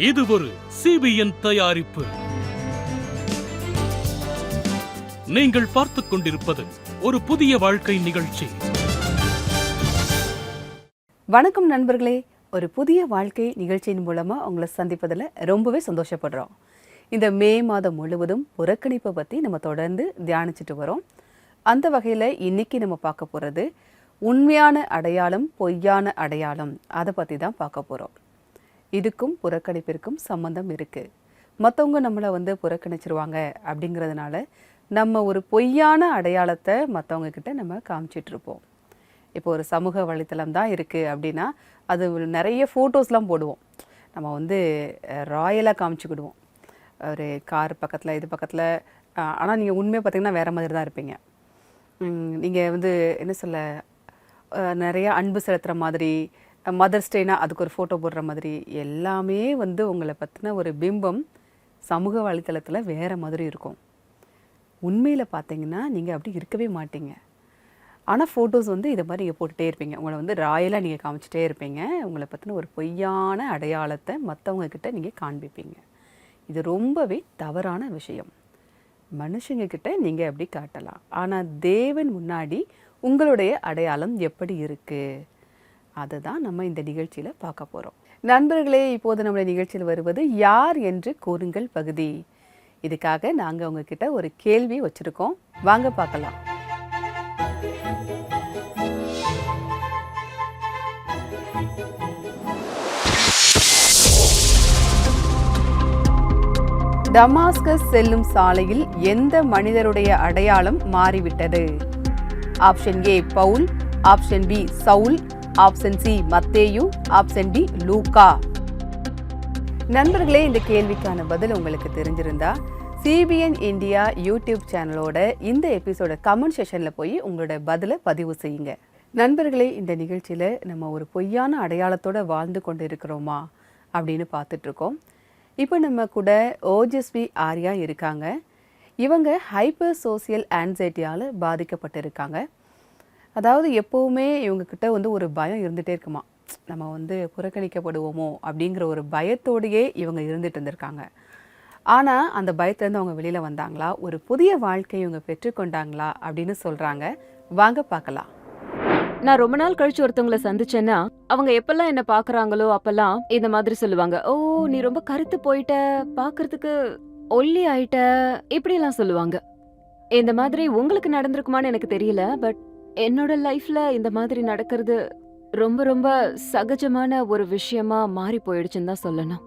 இது ஒரு CBN தயாரிப்பு. நீங்கள் பார்த்துக் கொண்டிருப்பது ஒரு புதிய வாழ்க்கை நிகழ்ச்சி. வணக்கம் நண்பர்களே, ஒரு புதிய வாழ்க்கை நிகழ்ச்சியின் மூலமா உங்களை சந்திப்பதில் ரொம்பவே சந்தோஷப்படுறோம். இந்த மே மாதம் முழுவதும் புறக்கணிப்பை பற்றி நம்ம தொடர்ந்து தியானிச்சுட்டு வரோம். அந்த வகையில் இன்னைக்கு நம்ம பார்க்க போகிறது உண்மையான அடையாளம், பொய்யான அடையாளம். அதை பற்றி தான் பார்க்க போகிறோம். இதுக்கும் புறக்கணிப்பிற்கும் சம்மந்தம் இருக்குது. மற்றவங்க நம்மளை புறக்கணிச்சிருவாங்க அப்படிங்கிறதுனால நம்ம ஒரு பொய்யான அடையாளத்தை மற்றவங்க கிட்ட நம்ம காமிச்சிட்ருப்போம். இப்போ ஒரு சமூக வலைத்தளம் தான் இருக்குது அப்படின்னா அது நிறைய ஃபோட்டோஸ்லாம் போடுவோம். நம்ம ராயலாக காமிச்சிக்கிடுவோம். ஒரு கார் பக்கத்தில் இது பக்கத்தில். ஆனால் நீங்கள் உண்மையாக பார்த்தீங்கன்னா வேறு மாதிரி தான் இருப்பீங்க. நீங்கள் என்ன சொல்ல, நிறைய அன்பு செலுத்துகிற மாதிரி, மதர்ஸ் டேனா அதுக்கு ஒரு ஃபோட்டோ போடுற மாதிரி எல்லாமே உங்களை பற்றின ஒரு பிம்பம் சமூக வலைத்தளத்தில் வேறு மாதிரி இருக்கும். உண்மையில் பார்த்தீங்கன்னா நீங்கள் அப்படி இருக்கவே மாட்டீங்க. ஆனால் ஃபோட்டோஸ் இதை மாதிரி நீங்கள் போட்டுகிட்டே இருப்பீங்க. உங்களை ராயலாக நீங்கள் காமிச்சிட்டே இருப்பீங்க. உங்களை பற்றின ஒரு பொய்யான அடையாளத்தை மற்றவங்கக்கிட்ட நீங்கள் காண்பிப்பீங்க. இது ரொம்பவே தவறான விஷயம். மனுஷங்கக்கிட்ட நீங்கள் அப்படி காட்டலாம், ஆனால் தேவன் முன்னாடி உங்களுடைய அடையாளம் எப்படி இருக்குது அதுதான் நம்ம இந்த நிகழ்ச்சியில் பார்க்க போகிறோம். நண்பர்களே, இப்போது நம்முடைய நிகழ்ச்சியில் வருவது யார் என்று கூறுங்கள் பகுதி. இதுக்காக நாங்கள் உங்ககிட்ட ஒரு கேள்வி வச்சுருக்கோம். வாங்க பார்க்கலாம். டமாஸ்கஸ் செல்லும் சாலையில் எந்த மனிதருடைய அடையாளம் மாறிவிட்டது? Option A Paul, option B Saul, option C மத்தேயு, ஆப்ஷன் டி லூக்கா. நண்பர்களே, இந்த கேள்விக்கான பதில் உங்களுக்கு தெரிஞ்சிருந்தா CBN இந்தியா யூடியூப் சேனலோட இந்த எபிசோட கமெண்ட் செஷனில் போய் உங்களோட பதிலை பதிவு செய்யுங்க. நண்பர்களே, இந்த நிகழ்ச்சியில் நம்ம ஒரு பொய்யான அடையாளத்தோடு வாழ்ந்து கொண்டு இருக்கிறோமா அப்படின்னு பார்த்துட்ருக்கோம். இப்போ நம்ம கூட ஓஜஸ்வி ஆர்யா இருக்காங்க. இவங்க ஹைப்பர் சோசியல் ஆன்சைட்டியால் பாதிக்கப்பட்டிருக்காங்க. அதாவது எப்போவுமே இவங்கக்கிட்ட ஒரு பயம் இருந்துகிட்டே இருக்குமா. நம்ம புறக்கணிக்கப்படுவோமோ அப்படிங்கிற ஒரு பயத்தோடையே இவங்க இருந்துட்டு இருந்திருக்காங்க. ஆனால் அந்த பயத்துலேருந்து அவங்க வெளியில் வந்தாங்களா, ஒரு புதிய வாழ்க்கையை இவங்க பெற்றுக்கொண்டாங்களா அப்படின்னு சொல்கிறாங்க. வாங்க பார்க்கலாம். நான் ரொம்ப நாள் கழிச்சு ஒருத்தவங்களை சந்திச்சேன்னா அவங்க எப்பெல்லாம் என்ன பாக்குறாங்களோ அப்பெல்லாம் இந்த மாதிரி சொல்லுவாங்க, ஓ நீ ரொம்ப கருத்து போயிட்ட, பாக்குறதுக்கு ஒல்லி ஆயிட்ட, இப்படி எல்லாம் சொல்லுவாங்க. இந்த மாதிரி உங்களுக்கு நடந்திருக்குமான்னு எனக்கு தெரியல, பட் என்னோட லைஃப்ல இந்த மாதிரி நடக்கிறது ரொம்ப ரொம்ப சகஜமான ஒரு விஷயமா மாறி போயிடுச்சுன்னு தான் சொல்லணும்.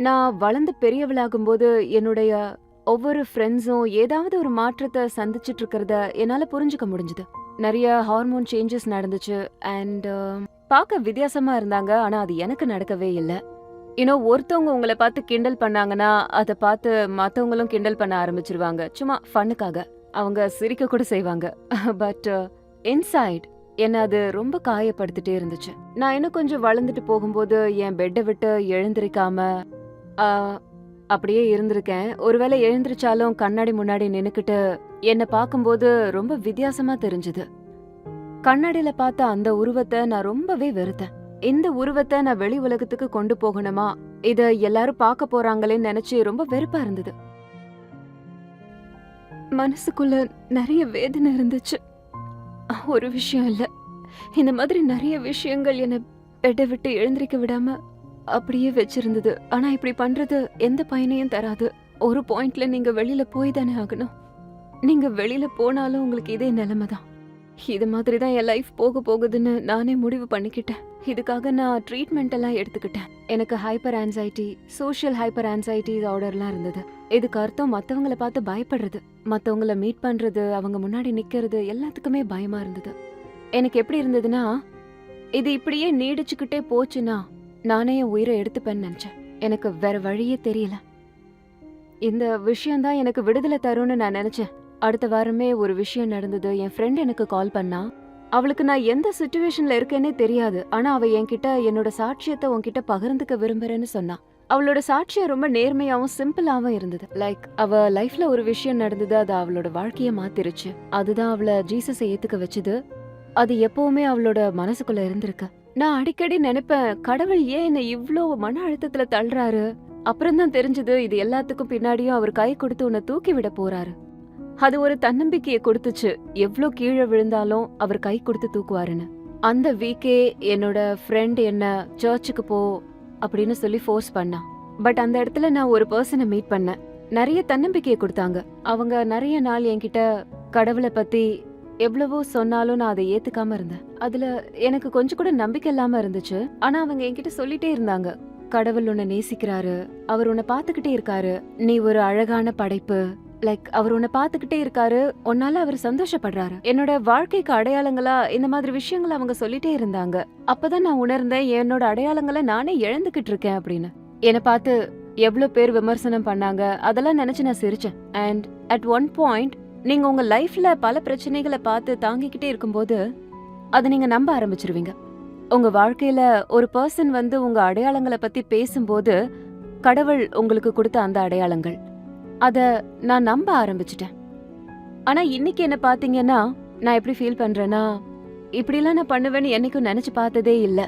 நான் வளர்ந்து பெரியவளாகும் போது என்னுடைய ஒவ்வொரு ஃப்ரெண்ட்ஸும் ஏதாவது ஒரு மாற்றத்தை சந்திச்சுட்டு இருக்கிறத என்னால புரிஞ்சுக்க முடிஞ்சுது. நிறைய ஹார்மோன் சேஞ்சஸ் நடந்துச்சு அண்ட் பார்க்க வித்தியாசமா இருந்தாங்க. ஆனா அது எனக்கு நடக்கவே இல்லை. ஒருத்தவங்க உங்களை பார்த்து கிண்டல் பண்ணாங்கன்னா அதை பார்த்து மற்றவங்களும் கிண்டல் பண்ண ஆரம்பிச்சிருவாங்க, சும்மா ஃபன்னுக்காக. அவங்க சிரிக்க கூட செய்வாங்க. பட் இன்சைட் என்ன அது ரொம்ப காயப்படுத்திட்டே இருந்துச்சு. நான் இன்னும் கொஞ்சம் வளர்ந்துட்டு போகும்போது என் பெட்டை விட்டு எழுந்திருக்காம அப்படியே இருந்திருக்கேன். ஒருவேளை எழுந்திருச்சாலும் கண்ணாடி முன்னாடி நின்னுக்கிட்டு என்னை பார்க்கும்போது ரொம்ப வித்தியாசமா தெரிஞ்சுது. கண்ணாடியில பார்த்த அந்த உருவத்தை நான் ரொம்பவே வெறுத்தேன். இந்த உருவத்தை நான் வெளி உலகத்துக்கு கொண்டு போகணுமா, இத எல்லாரும் பார்க்க போறாங்களேன்னு நினைச்சு ரொம்ப வெறுப்பா இருந்தது. மனசுக்குள்ள நிறைய வேதனை இருந்துச்சு. ஒரு விஷயம் இல்ல, இந்த மாதிரி நிறைய விஷயங்கள் என்ன பெட்டை விட்டு எழுந்திருக்க விடாம அப்படியே வச்சிருந்தது. ஆனா இப்படி பண்றது எந்த பயனையும் தராது. ஒரு பாயிண்ட்ல நீங்க வெளியில போய் தானே ஆகணும். நீங்க வெளியில போனாலும் உங்களுக்கு இதே நிலைமைதான். இது மாதிரிதான் என் லைஃப் போக போகுதுன்னு நானே முடிவு பண்ணிக்கிட்டேன். இதுக்காக நான் ட்ரீட்மெண்ட் எல்லாம் எடுத்துக்கிட்டேன். எனக்கு hyper anxiety, social hyper anxiety ஆர்டர்லாம் இருந்தது. இதுக்கு அர்த்தம் மத்தவங்களை பார்த்து பயப்படுறது, மத்தவங்கள மீட் பண்றது, அவங்க முன்னாடி நிக்கிறது, எல்லாத்துக்குமே பயமா இருந்தது. எனக்கு எப்படி இருந்ததுன்னா, இது இப்படியே நீடிச்சுக்கிட்டே போச்சுன்னா நானே என் உயிரை எடுத்துப்பேன்னு நினைச்சேன். எனக்கு வேற வழியே தெரியல. இந்த விஷயம்தான் எனக்கு விடுதலை தரும்னு நான் நினைச்சேன். அடுத்த வாரமே ஒரு விஷயம் நடந்தது. என் ஃப்ரெண்ட் எனக்கு கால் பண்ணா. அவளுக்கு நான் எந்த சிச்சுவேஷன்ல இருக்கேன்னே தெரியாது. ஆனா அவ என்கிட்ட என்னோட சாட்சியத்தை உன்கிட்ட பகிர்ந்துக்க விரும்புறேன்னு சொன்னா. அவளோட சாட்சியம் ரொம்ப நேர்மையாவும் சிம்பிளாவும் இருந்தது. லைக் அவ லைஃப்ல ஒரு விஷயம் நடந்தது, அது அவளோட வாழ்க்கைய மாத்திருச்சு. அதுதான் அவளை ஜீசஸை ஏத்துக்க வச்சது. அது எப்பவுமே அவளோட மனசுக்குள்ள இருந்திருக்கு. நான் அடிக்கடி நினைப்பேன், கடவுள் ஏன் என்ன இவ்ளோ மன அழுத்தத்துல தள்ளுறாரு? அப்புறம் தான் தெரிஞ்சது, இது எல்லாத்துக்கும் பின்னாடியும் அவர் கை கொடுத்து உன்னை தூக்கி விட போறாரு. அது ஒரு தன்னம்பிக்கையை கொடுத்துச்சு. எவ்ளோ கீழே விழுந்தாலும் அவர் கை கொடுத்து தூக்குவாருன்னு. அந்த வீக்கே என்னோட ஃப்ரெண்ட் என்ன சர்ச்சுக்கு போ அப்படின்னு சொல்லி ஃபோர்ஸ் பண்ணா. பட் அந்த இடத்துல நான் ஒரு பர்சனை மீட் பண்ணேன். நிறைய தன்னம்பிக்கையை கொடுத்தாங்க. அவங்க நிறைய நாள் என்கிட்ட கடவுளை பத்தி எவ்வளவோ சொன்னாலும் நான் அதை ஏத்துக்காம இருந்தேன். அதுல எனக்கு கொஞ்சம் கூட நம்பிக்கை இல்லாம இருந்துச்சு. ஆனா அவங்க என்கிட்ட சொல்லிட்டே இருந்தாங்க, கடவுள் உன்னை நேசிக்கிறாரு, அவர் உன்னை பாத்துக்கிட்டே இருக்காரு, நீ ஒரு அழகான படைப்பு, லைக் அவர் உன்னை பாத்துக்கிட்டே இருக்காரு, உன்னால அவர் சந்தோஷப்படுறாரு. என்னோட வாழ்க்கைக்கு அடையாளங்களா இந்த மாதிரி விஷயங்களை அவங்க சொல்லிட்டே இருந்தாங்க. அப்பதான் நான் உணர்ந்தேன், என்னோட அடையாளங்களை நானே இழந்துகிட்டு இருக்கேன் அப்படின்னு. என்னை பார்த்து எவ்வளவு பேர் விமர்சனம் பண்ணாங்க, அதெல்லாம் நினைச்சு நான் சிரிச்சேன். அண்ட் அட் ஒன் பாயிண்ட், நீங்க உங்க லைஃப்ல பல பிரச்சனைகளை பார்த்து தாங்கிக்கிட்டே இருக்கும்போது அதை நீங்க நம்ப ஆரம்பிச்சிருவீங்க. உங்க வாழ்க்கையில ஒரு பர்சன் வந்து உங்க அடையாளங்களை பத்தி பேசும்போது, கடவுள் உங்களுக்கு கொடுத்த அந்த அடையாளங்கள், அத நான் நம்ப ஆரம்பிச்சிட்டேன். ஆனா இன்னைக்கு என்ன பாத்தீங்கன்னா, நான் எப்படி ஃபீல் பண்றேன்னா, இப்படிலாம் நான் பண்ணுவேன்னு என்னைக்கும் நினைச்சு பார்த்ததே இல்ல.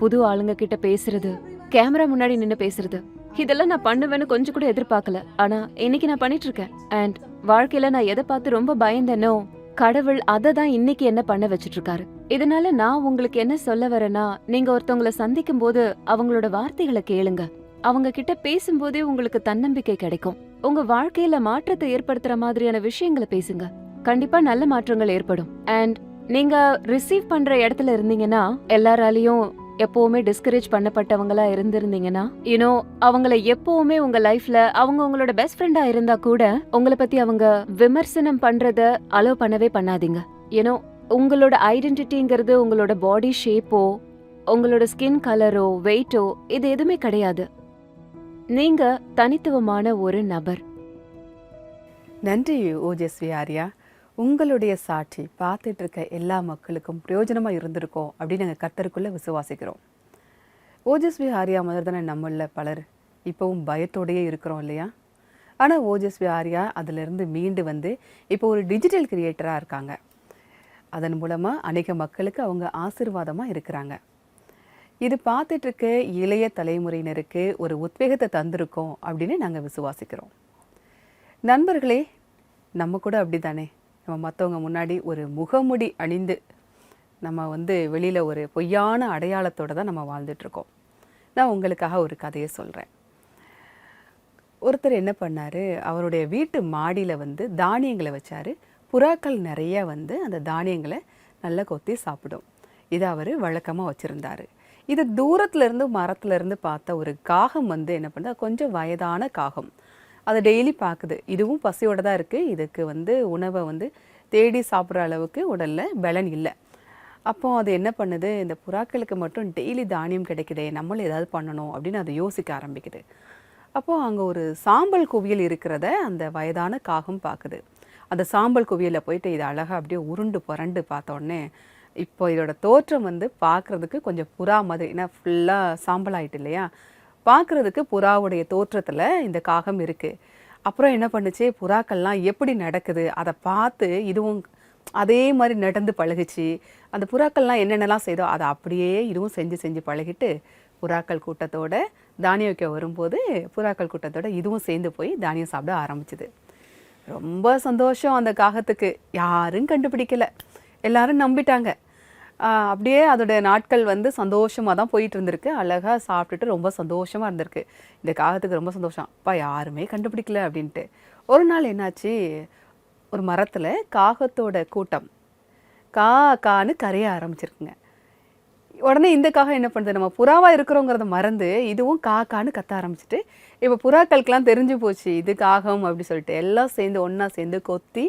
புது ஆளுங்க கிட்ட பேசுறது, கேமரா முன்னாடி நின்னு பேசுறது, இதெல்லாம் நான் பண்ணுவேன்னு கொஞ்சம் கூட எதிர்பார்க்கல. ஆனா இன்னைக்கு நான் பண்ணிட்டு இருக்கேன். அண்ட் வாழ்க்கையில நான் எதை பார்த்து ரொம்ப பயந்தேனோ, கடவுள் அதை தான் இன்னைக்கு என்ன பண்ண வச்சிட்டு இருக்காரு. இதனால நான் உங்களுக்கு என்ன சொல்ல வரேன்னா, நீங்க ஒருத்தவங்களை சந்திக்கும் போது அவங்களோட வார்த்தைகளை கேளுங்க. அவங்க கிட்ட பேசும்போதே உங்களுக்கு தன்னம்பிக்கை கிடைக்கும். உங்க வாழ்க்கையில மாற்றத்தை ஏற்படுத்துற மாதிரியான விஷயங்களை பேசுங்க. கண்டிப்பா நல்ல மாற்றங்கள் ஏற்படும். அண்ட் நீங்க ரிசீவ் பண்ற இடத்துல இருந்தீங்கன்னா, எல்லாராலையும் எப்பவுமே டிஸ்கரேஜ் பண்ணப்பட்டவங்களா இருந்திருந்தீங்கன்னா, யூனோ அவங்கள எப்பவுமே உங்க லைஃப்ல அவங்க உங்களோட பெஸ்ட் ஃப்ரெண்டா இருந்தா கூட உங்களை பத்தி அவங்க விமர்சனம் பண்றத அலோவ் பண்ணவே பண்ணாதீங்க. யூனோ உங்களோட ஐடென்டிட்டிங்கிறது உங்களோட பாடி ஷேப்போ, உங்களோட ஸ்கின் கலரோ, வெயிட்டோ, இது எதுவுமே கிடையாது. நீங்க தனித்துவமான ஒரு நபர். நன்றி ஓஜஸ்வி ஆர்யா. உங்களுடைய சாட்சி பார்த்துட்டு இருக்க எல்லா மக்களுக்கும் பிரயோஜனமாக இருந்திருக்கோம் அப்படின்னு நாங்கள் கர்த்தருக்குள்ளே விசுவாசிக்கிறோம். ஓஜஸ்வி ஆர்யா மாதிரி தானே நம்மள பலர் இப்போவும் பயத்தோடையே இருக்கிறோம் இல்லையா? ஆனால் ஓஜஸ்வி ஆர்யா அதிலிருந்து மீண்டு வந்து இப்போ ஒரு டிஜிட்டல் கிரியேட்டராக இருக்காங்க. அதன் மூலமாக அநேக மக்களுக்கு அவங்க ஆசீர்வாதமாக இருக்கிறாங்க. இது பார்த்துட்டு இருக்க இளைய தலைமுறையினருக்கு ஒரு உத்வேகத்தை தந்திருக்கோம் அப்படின்னு நாங்கள் விசுவாசிக்கிறோம். நண்பர்களே, நம்ம கூட அப்படி தானே, நம்ம மற்றவங்க முன்னாடி ஒரு முகமுடி அணிந்து நம்ம வந்து வெளியில் ஒரு பொய்யான அடையாளத்தோடு தான் நம்ம வாழ்ந்துட்டுருக்கோம். நான் உங்களுக்காக ஒரு கதையை சொல்கிறேன். ஒருத்தர் என்ன பண்ணார், அவருடைய வீட்டு மாடியில் வந்து தானியங்களை வச்சார். புறாக்கள் நிறைய வந்து அந்த தானியங்களை நல்லா கொத்தி சாப்பிடும். இதை அவர் வழக்கமாக வச்சுருந்தார். இது தூரத்துலேருந்து மரத்துலேருந்து பார்த்த ஒரு காகம் வந்து என்ன பண்ணுது, கொஞ்சம் வயதான காகம். அதை டெய்லி பார்க்குது. இதுவும் பசியோடு தான் இருக்குது. இதுக்கு வந்து உணவை வந்து தேடி சாப்பிட்ற அளவுக்கு உடலில் பலன் இல்லை. அப்போது அது என்ன பண்ணுது, இந்த புறாக்களுக்கு மட்டும் டெய்லி தானியம் கிடைக்குதே, நம்மளும் ஏதாவது பண்ணணும் அப்படின்னு அதை யோசிக்க ஆரம்பிக்குது. அப்போது அங்கே ஒரு சாம்பல் குவியல் இருக்கிறத அந்த வயதான காகம் பார்க்குது. அந்த சாம்பல் குவியலில் போயிட்டு இது அழகாக அப்படியே உருண்டு புரண்டு பார்த்த உடனே, இப்போ இதோட தோற்றம் வந்து பார்க்குறதுக்கு கொஞ்சம் புறா மாதிரி, ஏன்னா ஃபுல்லாக சாம்பல் ஆகிட்டு இல்லையா, பார்க்குறதுக்கு புறாவுடைய தோற்றத்தில் இந்த காகம் இருக்குது. அப்புறம் என்ன பண்ணுச்சு, புறாக்கள்லாம் எப்படி நடக்குது அதை பார்த்து இதுவும் அதே மாதிரி நடந்து பழகிச்சு. அந்த புறாக்கள்லாம் என்னென்னலாம் செய்தோ அதை அப்படியே இதுவும் செஞ்சு பழகிட்டு புறாக்கள் கூட்டத்தோட தானியம் வைக்க வரும்போது புறாக்கள் கூட்டத்தோட இதுவும் சேர்ந்து போய் தானியம் சாப்பிட ஆரம்பிச்சுது. ரொம்ப சந்தோஷம் அந்த காகத்துக்கு. யாரும் கண்டுபிடிக்கல, எல்லாரும் நம்பிட்டாங்க. அப்படியே அதோட நாட்கள் வந்து சந்தோஷமாக தான் போயிட்டு இருந்திருக்கு. அழகாக சாப்பிட்டுட்டு ரொம்ப சந்தோஷமாக இருந்திருக்கு. இந்த காகத்துக்கு ரொம்ப சந்தோஷம், அப்பா யாருமே கண்டுபிடிக்கல அப்படின்ட்டு. ஒரு நாள் என்னாச்சு, ஒரு மரத்தில் காகத்தோட கூட்டம் கான்னு கரைய ஆரம்பிச்சிருக்குங்க. உடனே இந்த காகம் என்ன பண்ணுது, நம்ம புறாவாக இருக்கிறோங்கிறத மறந்து இதுவும் கான்னு கத்த ஆரம்பிச்சிட்டு, இப்போ புறாக்களுக்கெல்லாம் தெரிஞ்சு போச்சு இது காகம் அப்படி சொல்லிட்டு எல்லாம் சேர்ந்து ஒன்றா சேர்ந்து கொத்தி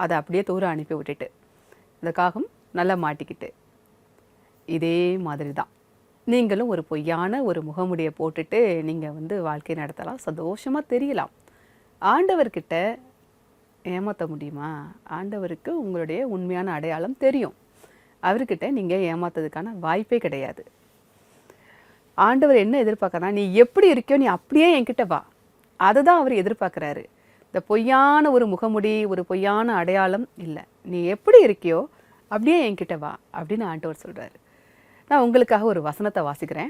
அதை அப்படியே தூரம் அனுப்பி விட்டுட்டு இந்த காகம் நல்லா மாட்டிக்கிட்டு. இதே மாதிரி தான் நீங்களும் ஒரு பொய்யான ஒரு முகமுடியை போட்டுட்டு நீங்கள் வந்து வாழ்க்கை நடத்தலாம், சந்தோஷமாக தெரியலாம். ஆண்டவர்கிட்ட ஏமாற்ற முடியுமா? ஆண்டவருக்கு உங்களுடைய உண்மையான அடையாளம் தெரியும். அவர்கிட்ட நீங்கள் ஏமாத்துறதுக்கான வாய்ப்பே கிடையாது. ஆண்டவர் என்ன எதிர்பார்க்கறா, நீ எப்படி இருக்கியோ நீ அப்படியே என்கிட்ட வா. அதை தான் அவர் எதிர்பார்க்குறாரு. இந்த பொய்யான ஒரு முகமுடி, ஒரு பொய்யான அடையாளம் இல்லை. நீ எப்படி இருக்கியோ அப்படியே என்கிட்ட வா அப்படின்னு ஆண்டவர் சொல்கிறாரு. நான் உங்களுக்காக ஒரு வசனத்தை வாசிக்கிறேன்.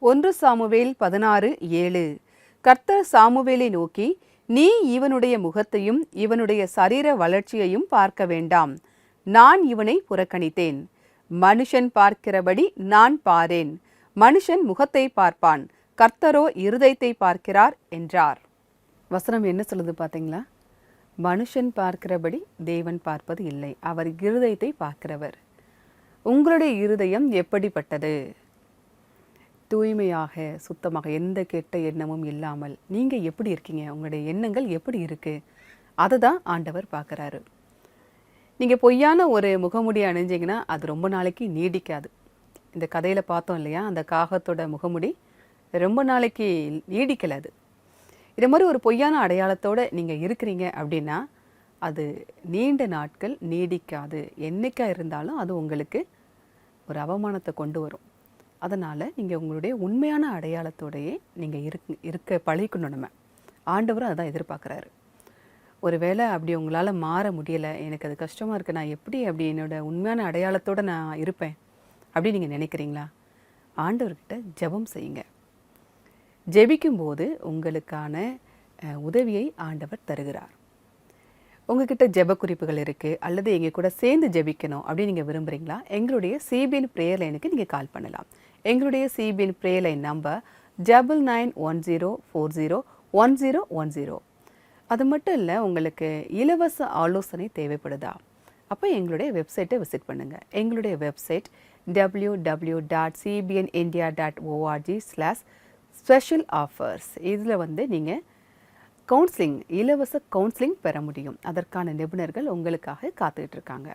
1 சாமுவேல் 16:7. கர்த்தர் சாமுவேலை நோக்கி, நீ இவனுடைய முகத்தையும் இவனுடைய சரீர வளர்ச்சியையும் பார்க்க வேண்டாம், நான் இவனை புறக்கணித்தேன். மனுஷன் பார்க்கிறபடி நான் பாரேன், மனுஷன் முகத்தை பார்ப்பான், கர்த்தரோ இருதயத்தை பார்க்கிறார் என்றார். வசனம் என்ன சொல்லுது பார்த்தீங்களா? மனுஷன் பார்க்கிறபடி தேவன் பார்ப்பது இல்லை, அவர் இருதயத்தை பார்க்கிறவர். உங்களுடைய இருதயம் எப்படிப்பட்டது? தூய்மையாக, சுத்தமாக, எந்த கெட்ட எண்ணமும் இல்லாமல் நீங்கள் எப்படி இருக்கீங்க? உங்களுடைய எண்ணங்கள் எப்படி இருக்குது? அதை தான் ஆண்டவர் பார்க்குறாரு. நீங்கள் பொய்யான ஒரு முகமுடி அணிஞ்சிங்கன்னா அது ரொம்ப நாளைக்கு நீடிக்காது. இந்த கதையில் பார்த்தோம் இல்லையா, அந்த காகத்தோட முகமுடி ரொம்ப நாளைக்கு நீடிக்கலை. அது இதே மாதிரி ஒரு பொய்யான அடையாளத்தோடு நீங்கள் இருக்கிறீங்க அப்படின்னா அது நீண்ட நாட்கள் நீடிக்காது. என்னைக்கா இருந்தாலும் அது உங்களுக்கு ஒரு அவமானத்தை கொண்டு வரும். அதனால் நீங்கள் உங்களுடைய உண்மையான அடையாளத்தோடையே நீங்கள் இருக்க பழகிக்கணும். நம்ம ஆண்டவரும் அதான் எதிர்பார்க்குறாரு. ஒரு வேளை அப்படி உங்களால் மாற முடியலை, எனக்கு அது கஷ்டமாக இருக்குது, நான் எப்படி அப்படி என்னோடய உண்மையான அடையாளத்தோடு நான் இருப்பேன் அப்படின்னு நீங்கள் நினைக்கிறீங்களா? ஆண்டவர்கிட்ட ஜெபம் செய்யுங்க. ஜெபிக்கும்போது உங்களுக்கான உதவியை ஆண்டவர் தருகிறார். உங்ககிட்ட ஜெப குறிப்புகள் இருக்குது, அல்லது எங்கள் கூட சேர்ந்து ஜெபிக்கணும் அப்படின்னு நீங்கள் விரும்புகிறீங்களா? எங்களுடைய சிபிஎன் ப்ரேயர் லைனுக்கு நீங்கள் கால் பண்ணலாம். எங்களுடைய சிபிஎன் ப்ரேயர் லைன் நம்பர் 9910401010. அது மட்டும் இல்லை, உங்களுக்கு இலவச ஆலோசனை தேவைப்படுதா? அப்போ எங்களுடைய வெப்சைட்டை விசிட் பண்ணுங்கள். எங்களுடைய வெப்சைட் www.cbnindia.org/special offers. இதில் நீங்கள் கவுன்சிலிங், இலவச கவுன்சிலிங் பெற முடியும். அதற்கான நிபுணர்கள் உங்களுக்காக காத்துக்கிட்டு இருக்காங்க.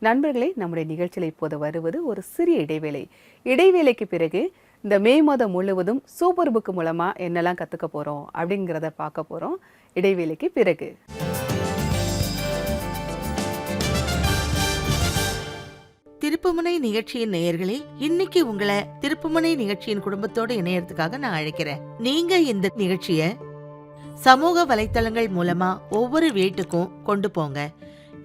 நண்பர்களே, நம்முடைய நிகழ்ச்சியில் இப்போது வருவது ஒரு சிறிய இடைவேளை. இடைவேளைக்கு பிறகு இந்த மே மாதம் முழுவதும் சூப்பர் புக் மூலமாக என்னெல்லாம் கற்றுக்க போகிறோம் அப்படிங்கிறத பார்க்க போகிறோம். இடைவேளைக்கு பிறகு திருப்புமுனை நிகழ்ச்சியின் நேயர்களே, இன்னைக்கு உங்களை திருப்புமுனை நிகழ்ச்சியின் குடும்பத்தோடு இணையறதுக்காக நான் அழைக்கிறேன். நீங்க இந்த நிகழ்ச்சியை சமூக வலைத்தளங்கள் மூலமா ஒவ்வொரு வீட்டுக்கும் கொண்டு போங்க.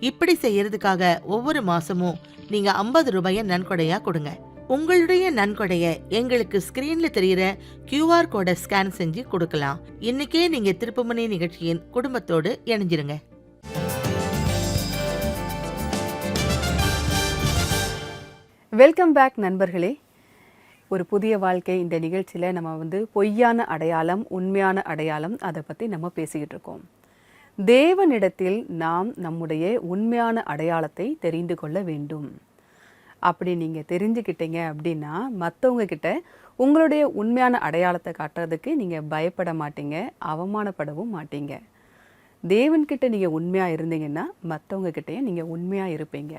இப்படி செய்யறதுக்காக ஒவ்வொரு மாசமும் நீங்க 50 ரூபாயை நன்கொடையா கொடுங்க. உங்களுடைய நன்கொடைய எங்களுக்கு ஸ்கிரீன்ல தெரியுற QR கோடை ஸ்கேன் செஞ்சு கொடுக்கலாம். இன்னைக்கே நீங்க திருப்புமுனை நிகழ்ச்சியின் குடும்பத்தோடு இணைஞ்சிருங்க. வெல்கம் பேக் நண்பர்களே. ஒரு புதிய வாழ்க்கை இந்த நிகழ்ச்சியில் நம்ம பொய்யான அடையாளம், உண்மையான அடையாளம், அதை பற்றி நம்ம பேசிக்கிட்டு இருக்கோம். தேவனிடத்தில் நாம் நம்முடைய உண்மையான அடையாளத்தை தெரிந்து கொள்ள வேண்டும். அப்படி நீங்கள் தெரிஞ்சுக்கிட்டீங்க அப்படின்னா மற்றவங்க கிட்ட உங்களுடைய உண்மையான அடையாளத்தை காட்டுறதுக்கு நீங்கள் பயப்பட மாட்டீங்க, அவமானப்படவும் மாட்டீங்க. தேவன்கிட்ட நீங்கள் உண்மையாக இருந்தீங்கன்னா மற்றவங்க கிட்டேயும் நீங்கள் உண்மையாக இருப்பீங்க.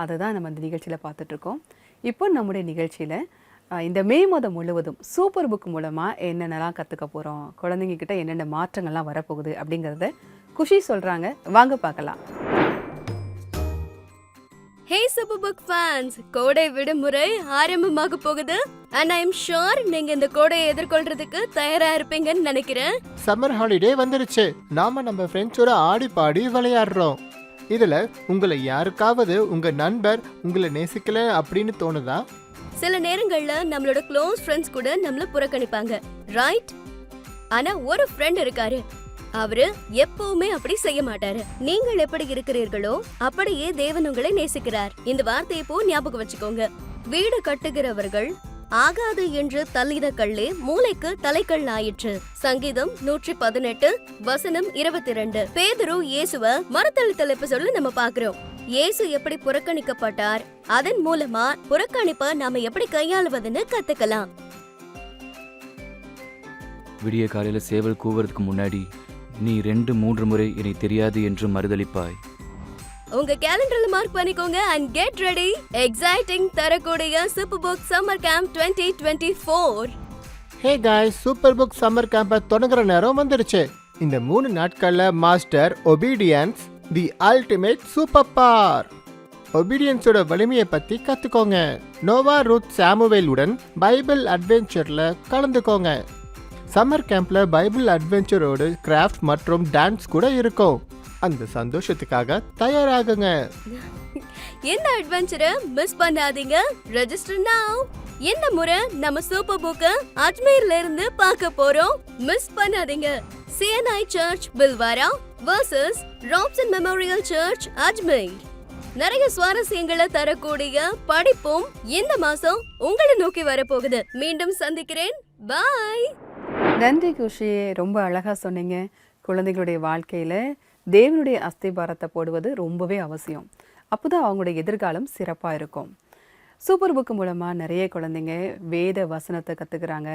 அதை தான் நம்ம இந்த நிகழ்ச்சியில் பார்த்துட்ருக்கோம். இப்போ நம்முடைய நிகழ்ச்சியில் இந்த மே மாதம் முழுவதும் சூப்பர் புக் மூலமாக என்னென்னலாம் கற்றுக்க போகிறோம், குழந்தைங்கக்கிட்ட என்னென்ன மாற்றங்கள்லாம் வரப்போகுது அப்படிங்கிறத குஷி சொல்கிறாங்க. வாங்க பார்க்கலாம். ஹே சூப்பர் புக் ஃபேன்ஸ், கோடை விடுமுறை ஆரம்பமாக போகுது. and I am sure நீங்க இந்த கோடையை எதிர்கொள்றதுக்கு தயாரா இருப்பீங்கன்னு நினைக்கிறேன். சம்மர் ஹாலிடே வந்துருச்சு. நாம நம்ம ஃப்ரெண்ட்ஸோட ஆடி பாடி விளையாடுறோம். இதுல உங்களை யாருக்காவது உங்க நண்பர் உங்களை நேசிக்கல அப்படின்னு தோணுதா? சில நேரங்கள்ல நம்மளோட க்ளோஸ் ஃப்ரெண்ட்ஸ் கூட நம்மள புறக்கணிப்பாங்க, ரைட்? ஆனா ஒரு ஃப்ரெண்ட் இருக்காரு, அவரு எப்பவுமே அப்படி செய்ய மாட்டாரு. நீங்கள் எப்படி இருக்கிறீர்களோ அப்படியே தேவன் உங்களை நேசிக்கிறார். இந்த வார்த்தையை போ ஞாபகம் வச்சுக்கோங்க. வீடு கட்டுகிறவர்கள் ஆகாது என்று தள்ளித கல்லே மூளைக்கு தலைக்கல் ஆயிற்று. சங்கீதம் 118 வசனம் 22. பேதுரு இயேசுவ மறுதளித்தல் எபிசோட்ல நம்ம பாக்குறோம். இயேசு எப்படி புறக்கணிக்கப்பட்டார், அதன் மூலமா புறக்கணிப்ப நாம எப்படி கையாளுவதுன்னு கத்துக்கலாம். விடிய காலையில சேவல் கூவுறதுக்கு முன்னாடி நீ 2-3 முறை என்னை தெரியாது என்று மறுதளிப்பாய். உங்க கேலண்டர்ல மார்க் பண்ணிக்கோங்க and get ready. எக்ஸைட்டிங் தரக்கூடிய super book summer camp 2024. Hey guys, super book summer camp தொடங்குற நேரம் வந்துருச்சு. இந்த 3 நாட்கள்ல master obedience the ultimate super power. ஒபீடியன்ஸோட வலிமையை பத்தி கத்துக்கோங்க. நோவா ரூத் சாமுவேலுடன் பைபிள் அட்வென்ச்சர்ல கலந்துக்கோங்க. சம்மர் கேம்ப்ல பைபிள் அட்வென்ச்சரோடு கிராஃப்ட் மற்றும் டான்ஸ் கூட இருக்கும். அந்த சந்தோஷத்துக்காக தயாராகுங்க. இந்த அட்வென்ச்சரை மிஸ் பண்ணாதீங்க. ரெஜிஸ்டர் நவ. இந்த முறை நம்ம சூப்பர் புக்க அஜ்மீர்ல இருந்து பார்க்க போறோம். மிஸ் பண்ணாதீங்க. CNI church Bhilwara versus Robson memorial church Ajmer. நிறைய சுவாரஸ்யங்களை தரக்கூடிய படிப்பும் இந்த மாசம் உங்களை நோக்கி வரப்போகுது. மீண்டும் சந்திக்கிறேன். பாய். நன்றி குஷியே, ரொம்ப அழகா சொன்னீங்க. குழந்தைகளுடைய வாழ்க்கையில தேவனுடைய அஸ்திபாரத்தை போடுவது ரொம்பவே அவசியம். அப்போதான் அவங்களுடைய எதிர்காலம் சிறப்பாக இருக்கும். சூப்பர் புக்கு மூலமாக நிறைய குழந்தைங்க வேத வசனத்தை கற்றுக்குறாங்க.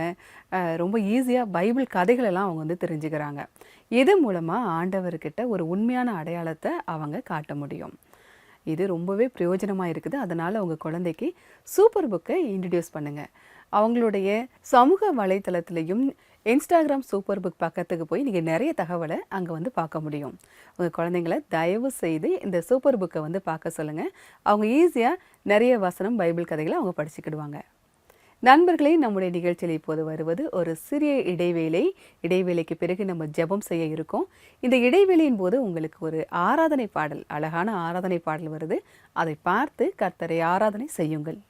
ரொம்ப ஈஸியாக பைபிள் கதைகளெல்லாம் அவங்க வந்து தெரிஞ்சுக்கிறாங்க. இது மூலமாக ஆண்டவர்கிட்ட ஒரு உண்மையான அடையாளத்தை அவங்க காட்ட முடியும். இது ரொம்பவே பிரயோஜனமாக இருக்குது. அதனால் உங்கள் குழந்தைக்கு சூப்பர் புக்கை இன்ட்ரடியூஸ் பண்ணுங்கள். அவங்களுடைய சமூக வலைத்தளத்துலேயும் இன்ஸ்டாகிராம் சூப்பர் புக் பக்கத்துக்கு போய் நீங்கள் நிறைய தகவலை அங்கே வந்து பார்க்க முடியும். உங்கள் குழந்தைங்களை தயவு செய்து இந்த சூப்பர் புக்கை வந்து பார்க்க சொல்லுங்கள். அவங்க ஈஸியாக நிறைய வசனம் பைபிள் கதைகளை அவங்க படிச்சுக்கிடுவாங்க. நண்பர்களே, நம்முடைய நிகழ்ச்சியில் இப்போது வருவது ஒரு சிறிய இடைவேளைக்கு பிறகு நம்ம ஜெபம் செய்ய இருக்கோம். இந்த இடைவேளையின் போது உங்களுக்கு ஒரு ஆராதனை பாடல், அழகான ஆராதனை பாடல் வருது. அதை பார்த்து கர்த்தரை ஆராதனை செய்யுங்கள்.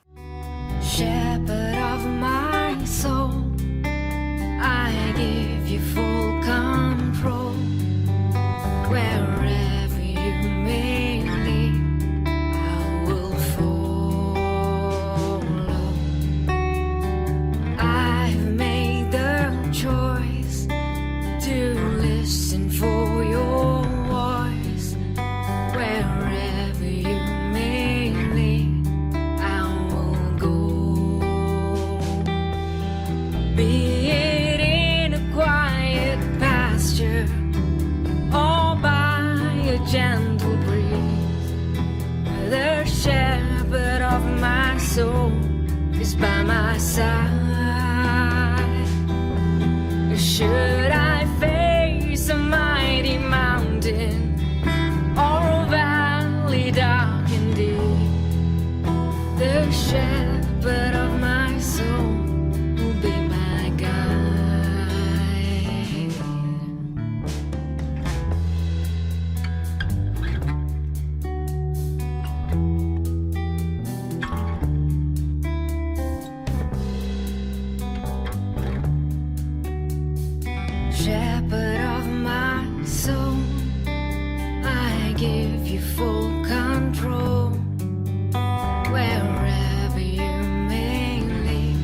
Shepherd of my soul, I give you full control. Wherever you may lead, I will follow. I've made the choice to listen for your voice. Wherever you may lead, I will go. Be it in a quiet pasture or by a gentle breeze, the shepherd of my soul is by my side. Should I face a mighty mountain or a valley dark and deep, the shepherd of my soul will be my guide. Shepherd of my soul, I give you full control. Wherever you may lead,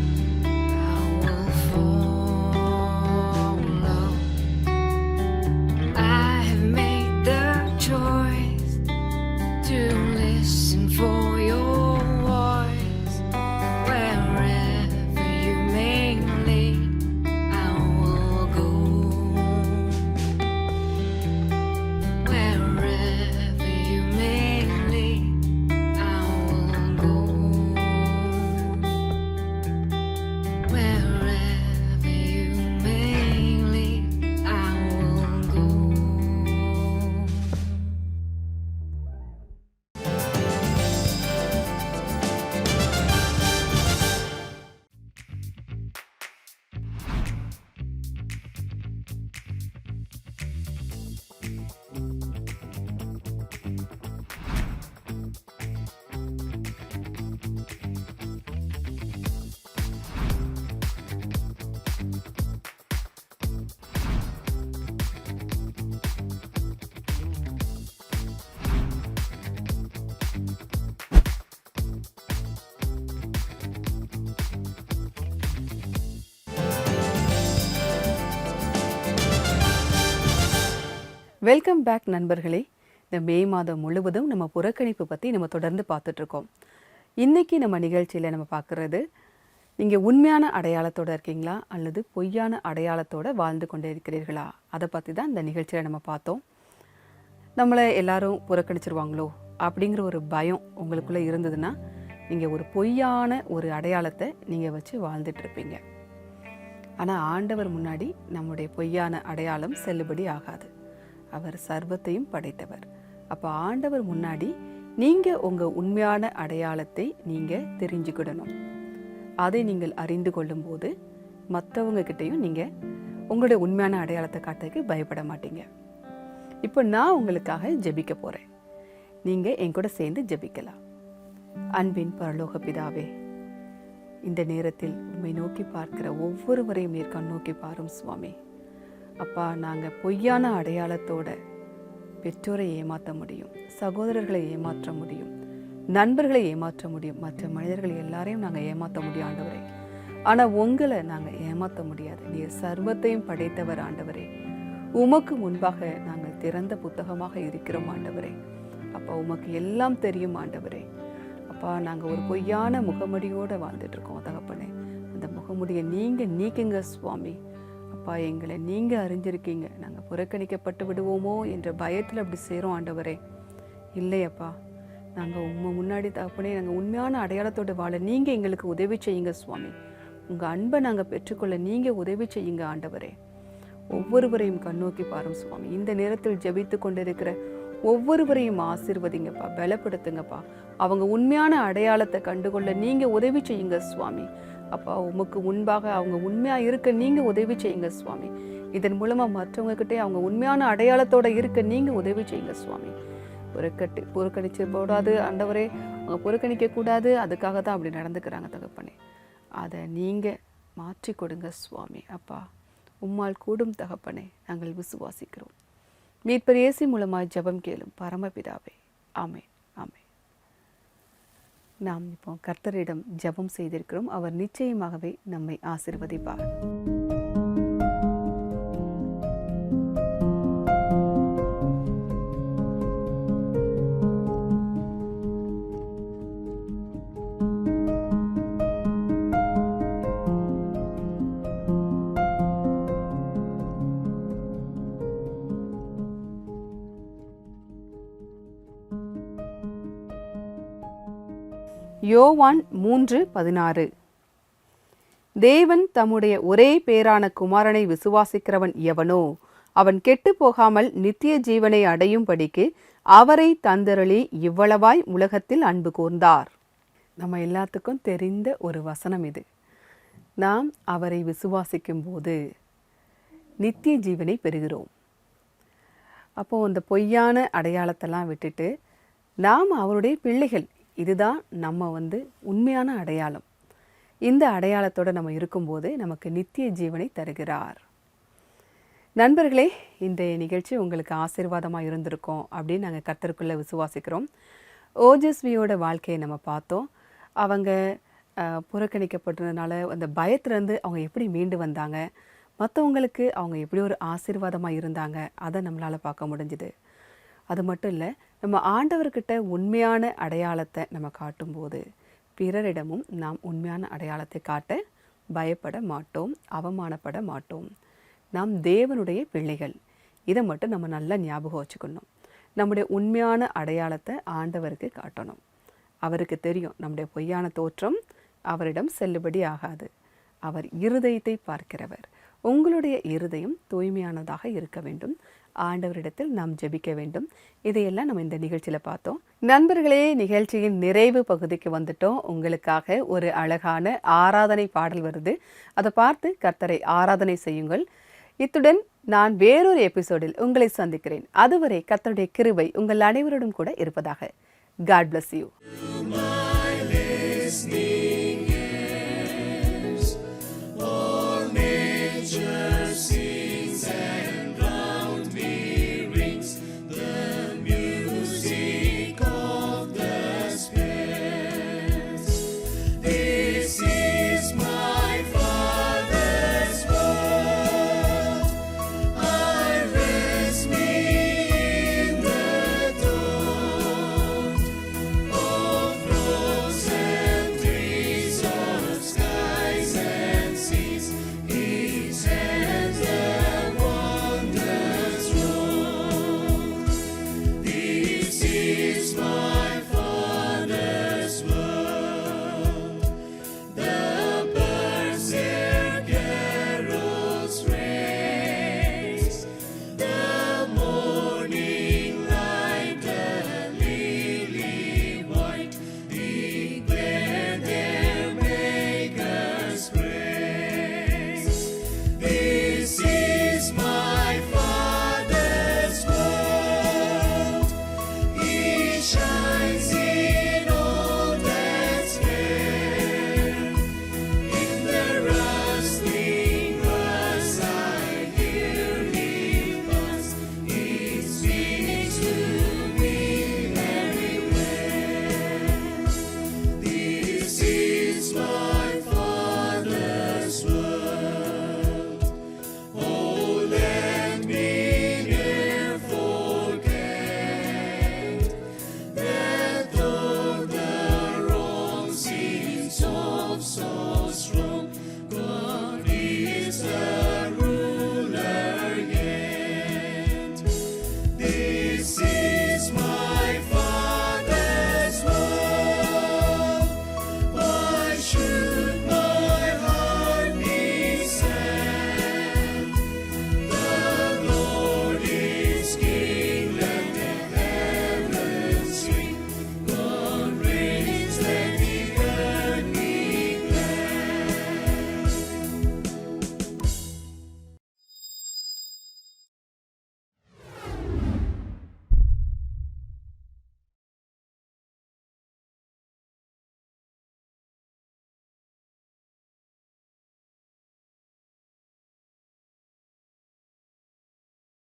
I will follow. I have made the choice to listen for your voice. Wherever you may lead, I will go. Wherever you may lead, I will go. Wherever you may lead, I will go. Welcome back நண்பர்களே. இந்த மே மாதம் முழுவதும் நம்ம புறக்கணிப்பு பற்றி நம்ம தொடர்ந்து பார்த்துட்ருக்கோம். இன்றைக்கி நம்ம நிகழ்ச்சியில் நம்ம பார்க்குறது, நீங்கள் உண்மையான அடையாளத்தோடு இருக்கீங்களா அல்லது பொய்யான அடையாளத்தோடு வாழ்ந்து கொண்டே இருக்கிறீர்களா, அதை பற்றி தான் இந்த நிகழ்ச்சியில் நம்ம பார்த்தோம். நம்மளை எல்லாரும் புறக்கணிச்சிருவாங்களோ அப்படிங்கிற ஒரு பயம் உங்களுக்குள்ளே இருந்ததுன்னா நீங்கள் ஒரு பொய்யான ஒரு அடையாளத்தை நீங்கள் வச்சு வாழ்ந்துட்டுருப்பீங்க. ஆனால் ஆண்டவர் முன்னாடி நம்முடைய பொய்யான அடையாளம் செல்லுபடி ஆகாது. அவர் சர்வத்தையும் படைத்தவர். அப்போ ஆண்டவர் முன்னாடி நீங்கள் உங்கள் உண்மையான அடையாளத்தை நீங்கள் தெரிஞ்சுக்கிடணும். அதை நீங்கள் அறிந்து கொள்ளும்போது மற்றவங்க கிட்டேயும் நீங்கள் உங்களுடைய உண்மையான அடையாளத்தை காட்டுறதுக்கு பயப்பட மாட்டீங்க. இப்போ நான் உங்களுக்காக ஜெபிக்க போகிறேன். நீங்கள் என் கூட சேர்ந்து ஜெபிக்கலாம். அன்பின் பரலோக பிதாவே, இந்த நேரத்தில் உம்மை நோக்கி பார்க்கிற ஒவ்வொருவரையும் நீர் கண்ணோக்கி பாரும் சுவாமி. அப்பா, நாங்கள் பொய்யான அடையாளத்தோட பெற்றோரை ஏமாற்ற முடியும், சகோதரர்களை ஏமாற்ற முடியும், நண்பர்களை ஏமாற்ற முடியும், மற்ற மனிதர்கள் எல்லாரையும் நாங்கள் ஏமாற்ற முடியும் ஆண்டவரே. ஆனால் உங்களை நாங்கள் ஏமாற்ற முடியாது. நீர் சர்வத்தையும் படைத்தவர் ஆண்டவரே. உமக்கு முன்பாக நாங்கள் திறந்த புத்தகமாக இருக்கிறோம் ஆண்டவரே. அப்பா, உமக்கு எல்லாம் தெரியும் ஆண்டவரே. அப்பா, நாங்கள் ஒரு பொய்யான முகமுடியோடு வாழ்ந்துட்டு இருக்கோம் தகப்பனே. அந்த முகமுடியை நீங்கள் நீக்குங்க சுவாமி. அப்பா, எங்களை நீங்கள் அறிஞ்சிருக்கீங்க. நாங்கள் புறக்கணிக்கப்பட்டு விடுவோமோ என்ற பயத்தில் அப்படி சேரும் ஆண்டவரே. இல்லையப்பா, நாங்கள் உண்மை முன்னாடி தகப்பனே நாங்கள் உண்மையான அடையாளத்தோடு வாழ நீங்கள் எங்களுக்கு உதவி செய்யுங்க சுவாமி. உங்கள் அன்பை நாங்கள் பெற்றுக்கொள்ள நீங்கள் உதவி செய்யுங்க ஆண்டவரே. ஒவ்வொருவரையும் கண்ணோக்கி பாரும் சுவாமி. இந்த நேரத்தில் ஜெபித்து கொண்டிருக்கிற ஒவ்வொருவரையும் ஆசீர்வதிங்கப்பா, பலப்படுத்துங்கப்பா. அவங்க உண்மையான அடையாளத்தை கண்டுகொள்ள நீங்கள் உதவி செய்யுங்க சுவாமி. அப்பா, உமக்கு முன்பாக அவங்க உண்மையாக இருக்க நீங்கள் உதவி செய்யுங்க சுவாமி. இதன் மூலமாக மற்றவங்கக்கிட்டே அவங்க உண்மையான அடையாளத்தோடு இருக்க நீங்கள் உதவி செய்யுங்க சுவாமி. புறக்கணிச்சு போடாது ஆண்டவரே, அவங்க புறக்கணிக்கக்கூடாது, அதுக்காக தான் அப்படி நடந்துக்கிறாங்க தகப்பனே. அதை நீங்கள் மாற்றி கொடுங்க சுவாமி. அப்பா, உம்மால் கூடும் தகப்பனே, நாங்கள் விசுவாசிக்கிறோம். மீட்பர் இயேசு மூலமாய் ஜெபம் கேளும் பரமபிதாவே. ஆமென், ஆமென். நாம் இப்போ கர்த்தரிடம் ஜெபம் செய்திருக்கிறோம். அவர் நிச்சயமாகவே நம்மை ஆசீர்வதிப்பார். யோவான் 3:16. தேவன் தம்முடைய ஒரே பேரான குமாரனை விசுவாசிக்கிறவன் எவனோ அவன் கெட்டு போகாமல் நித்திய ஜீவனை அடையும்படிக்கு அவரை தந்தருளி இவ்வளவாய் உலகத்தில் அன்பு கூர்ந்தார். நம்ம எல்லாத்துக்கும் தெரிந்த ஒரு வசனம் இது. நாம் அவரை விசுவாசிக்கும் போது நித்திய ஜீவனை பெறுகிறோம். அப்போது அந்த பொய்யான அடையாளத்தெல்லாம் விட்டுட்டு நாம் அவருடைய பிள்ளைகள், இதுதான் நம்ம உண்மையான அடையாளம். இந்த அடையாளத்தோடு நம்ம இருக்கும்போது நமக்கு நித்திய ஜீவனை தருகிறார். நண்பர்களே, இந்த நிகழ்ச்சி உங்களுக்கு ஆசீர்வாதமாக இருந்திருக்கும் அப்படின்னு நாங்கள் கர்த்தருக்குள்ளே விசுவாசிக்கிறோம். ஓஜஸ்வியோட வாழ்க்கையை நம்ம பார்த்தோம். அவங்க புறக்கணிக்கப்பட்டதுனால அந்த பயத்திலேருந்து அவங்க எப்படி மீண்டு வந்தாங்க, மற்றவங்களுக்கு அவங்க எப்படி ஒரு ஆசீர்வாதமாக இருந்தாங்க, அதை நம்மளால் பார்க்க முடிஞ்சுது. அது மட்டும் இல்லை, நம்ம ஆண்டவர்கிட்ட உண்மையான அடையாளத்தை நம்ம காட்டும்போது பிறரிடமும் நாம் உண்மையான அடையாளத்தை காட்ட பயப்பட மாட்டோம், அவமானப்பட மாட்டோம். நாம் தேவனுடைய பிள்ளைகள். இதை மட்டும் நம்ம நல்லா ஞாபகம் வச்சுக்கணும். நம்முடைய உண்மையான அடையாளத்தை ஆண்டவருக்கு காட்டணும். அவருக்கு தெரியும் நம்முடைய பொய்யான தோற்றம் அவரிடம் செல்லுபடி ஆகாது. அவர் இருதயத்தை பார்க்கிறவர். உங்களுடைய இருதயம் தூய்மையானதாக இருக்க வேண்டும். ஆண்டவரிடத்தில் நாம் ஜெபிக்க வேண்டும். இதையெல்லாம் நம்ம இந்த நிகழ்ச்சியில் பார்த்தோம். நண்பர்களே, நிகழ்ச்சியின் நிறைவு பகுதிக்கு வந்துட்டோம். உங்களுக்காக ஒரு அழகான ஆராதனை பாடல் வருது. அதை பார்த்து கர்த்தரை ஆராதனை செய்யுங்கள். இத்துடன் நான் வேறொரு எபிசோடில் உங்களை சந்திக்கிறேன். அதுவரை கர்த்தருடைய கிருபை உங்கள் அனைவரோடும் கூட இருப்பதாக. God bless you.